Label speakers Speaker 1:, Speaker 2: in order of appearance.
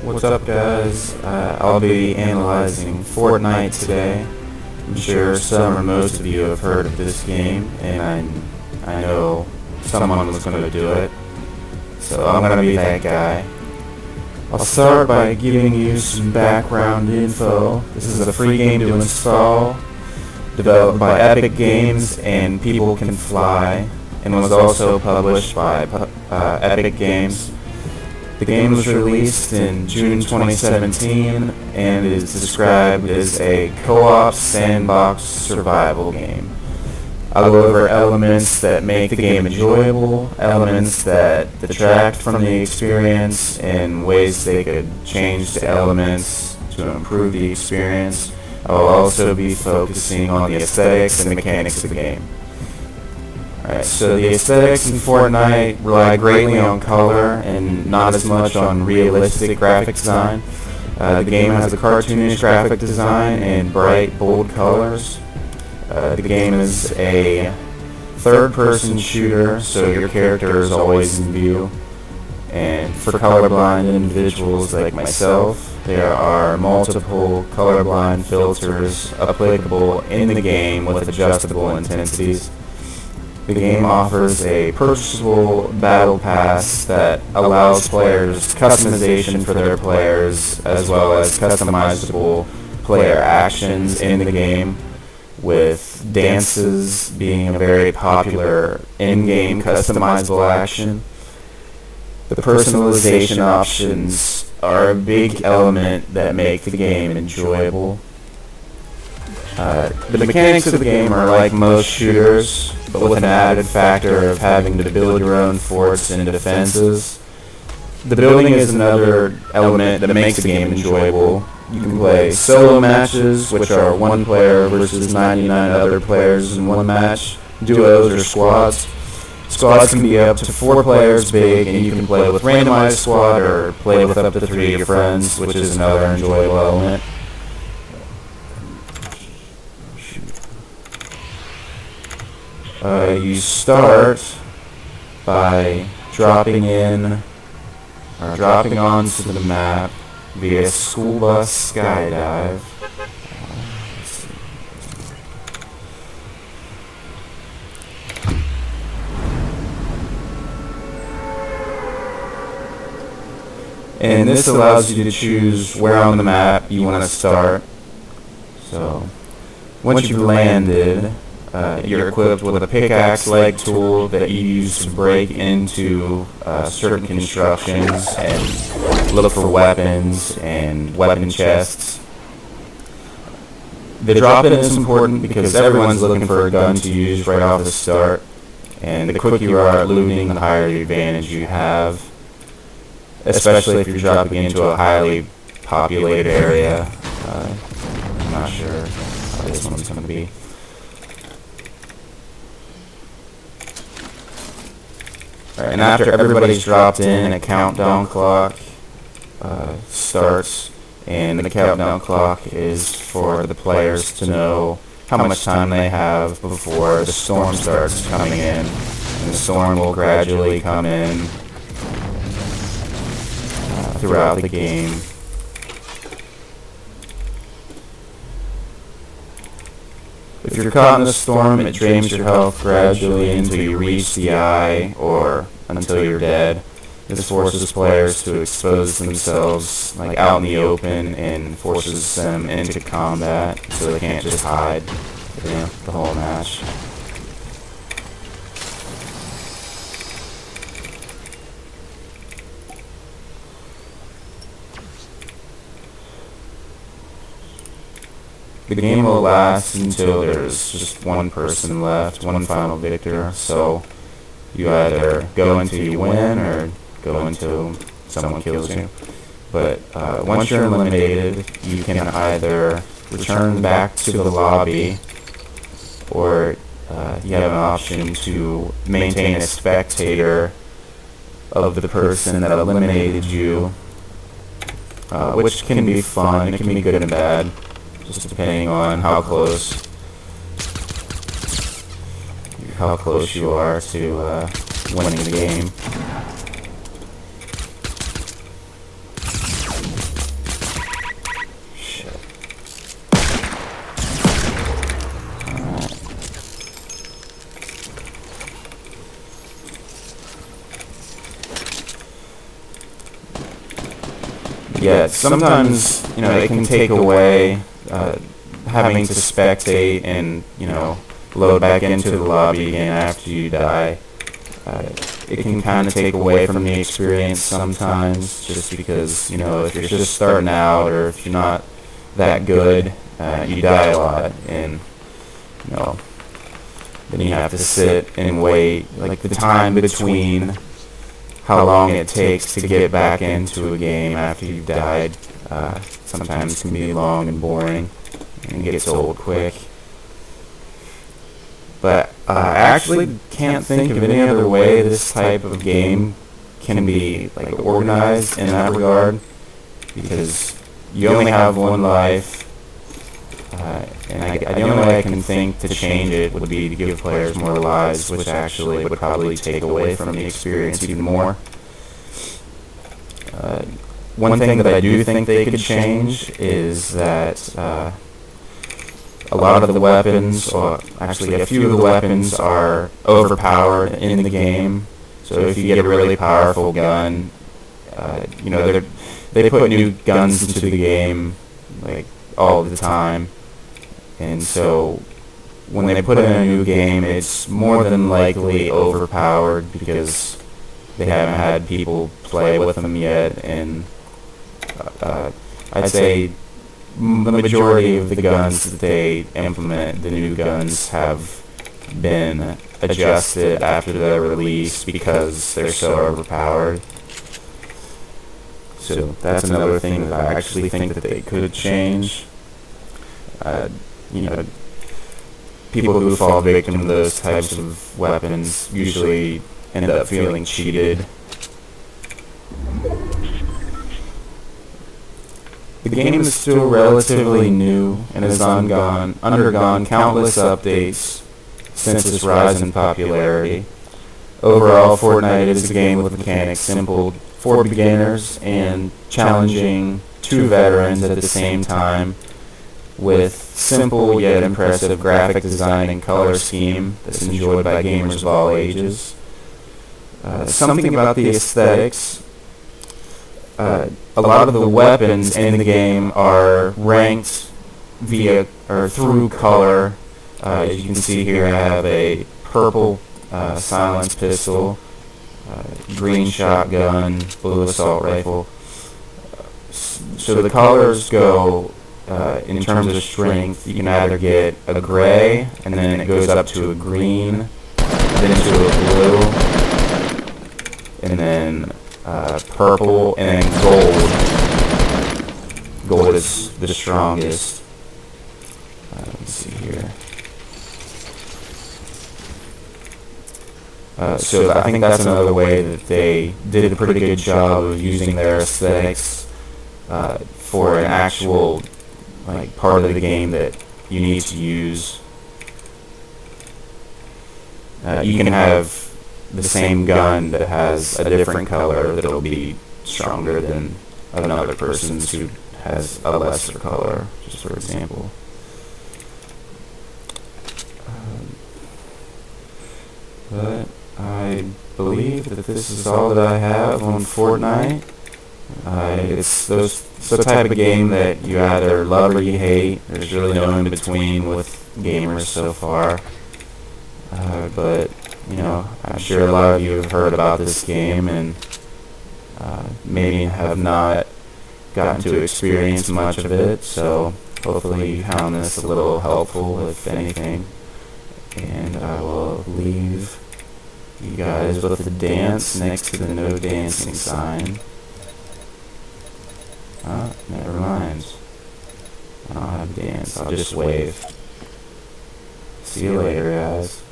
Speaker 1: What's up, guys? I'll be analyzing Fortnite today. I'm sure some or most of you have heard of this game, and I know someone was going to do it, so I'm going to be that guy. I'll start by giving you some background info. This is a free game to install, developed by Epic Games and People Can Fly, and was also published by Epic Games. The game was released in June 2017 and is described as a co-op sandbox survival game. I'll go over elements that make the game enjoyable, elements that detract from the experience, and ways they could change the elements to improve the experience. I will also be focusing on the aesthetics and mechanics of the game. Alright, so the aesthetics in Fortnite rely greatly on color and not as much on realistic graphic design. The game has a cartoonish graphic design and bright, bold colors. The game is a third-person shooter, so your character is always in view. And for colorblind individuals like myself, there are multiple colorblind filters applicable in the game with adjustable intensities. The game offers a purchasable battle pass that allows players customization for their players, as well as customizable player actions in the game, with dances being a very popular in-game customizable action. The personalization options are a big element that make the game enjoyable. The mechanics of the game are like most shooters, but with an added factor of having to build your own forts and defenses. The building is another element that makes the game enjoyable. You can play solo matches, which are one player versus 99 other players in one match, duos or squads. Squads can be up to 4 players big, and you can play with randomized squad or play with up to 3 of your friends, which is another enjoyable element. You start by dropping onto the map via school bus skydive. And this allows you to choose where on the map you want to start. So once you've landed, you're equipped with a pickaxe-like tool that you use to break into certain constructions and look for weapons and weapon chests. The drop-in is important because everyone's looking for a gun to use right off the start, and the quicker you are at looting, the higher the advantage you have, especially if you're dropping into a highly populated area. I'm not sure how this one's going to be. Right, and after everybody's dropped in, a countdown clock starts, and the countdown clock is for the players to know how much time they have before the storm starts coming in. And the storm will gradually come in throughout the game. If you're caught in the storm, it drains your health gradually until you reach the eye or until you're dead. This forces players to expose themselves out in the open and forces them into combat, so they can't just hide the whole match. The game will last until there's just one person left, one final victor, so you either go until you win or go until someone kills you. But once you're eliminated, you can either return back to the lobby, or you have an option to maintain a spectator of the person that eliminated you, which can be fun. It can be good and bad, just depending on how close you are to winning the game. yeah, sometimes, it can take away having to spectate and, load back into the lobby again after you die. It can kind of take away from the experience sometimes, just because, if you're just starting out or if you're not that good, you die a lot, and, then you have to sit and wait, like the time between how long it takes to get back into a game after you've died, sometimes can be long and boring and gets old quick. But I actually can't think of any other way this type of game can be like organized in that regard, because you only have one life, and the only way I can think to change it would be to give players more lives, which actually would probably take away from the experience even more. One thing that I do think they could change is that a lot of the weapons, or actually a few of the weapons, are overpowered in the game. So if you get a really powerful gun, they put new guns into the game like all the time, and so when they put in a new game, it's more than likely overpowered because they haven't had people play with them yet, and I'd say the majority of the guns that they implement, the new guns, have been adjusted after their release because they're so overpowered. So that's another thing that I actually think that they could change. People who fall victim to those types of weapons usually end up feeling cheated. The game is still relatively new and has undergone countless updates since its rise in popularity. Overall, Fortnite is a game with mechanics simple for beginners and challenging to veterans at the same time, with simple yet impressive graphic design and color scheme that's enjoyed by gamers of all ages. Something about the aesthetics. A lot of the weapons in the game are ranked via or through color. As you can see here, I have a purple silence pistol, green shotgun, blue assault rifle. So the colors go in terms of strength. You can either get a gray, and then it goes up to a green, then to a blue, and then purple, and then gold. Gold is the strongest. Let me see here. So I think that's another way that they did a pretty good job of using their aesthetics for an actual part of the game that you need to use. You can have the same gun that has a different color that'll be stronger than another person's who has a lesser color, just for example. But I believe that this is all that I have on Fortnite. It's the type of game that you either love or you hate. There's really no in between with gamers so far. But I'm sure a lot of you have heard about this game and maybe have not gotten to experience much of it. So hopefully you found this a little helpful, if anything. And I will leave you guys with the dance next to the no dancing sign. Never mind. I don't have a dance. I'll just wave. See you later, guys.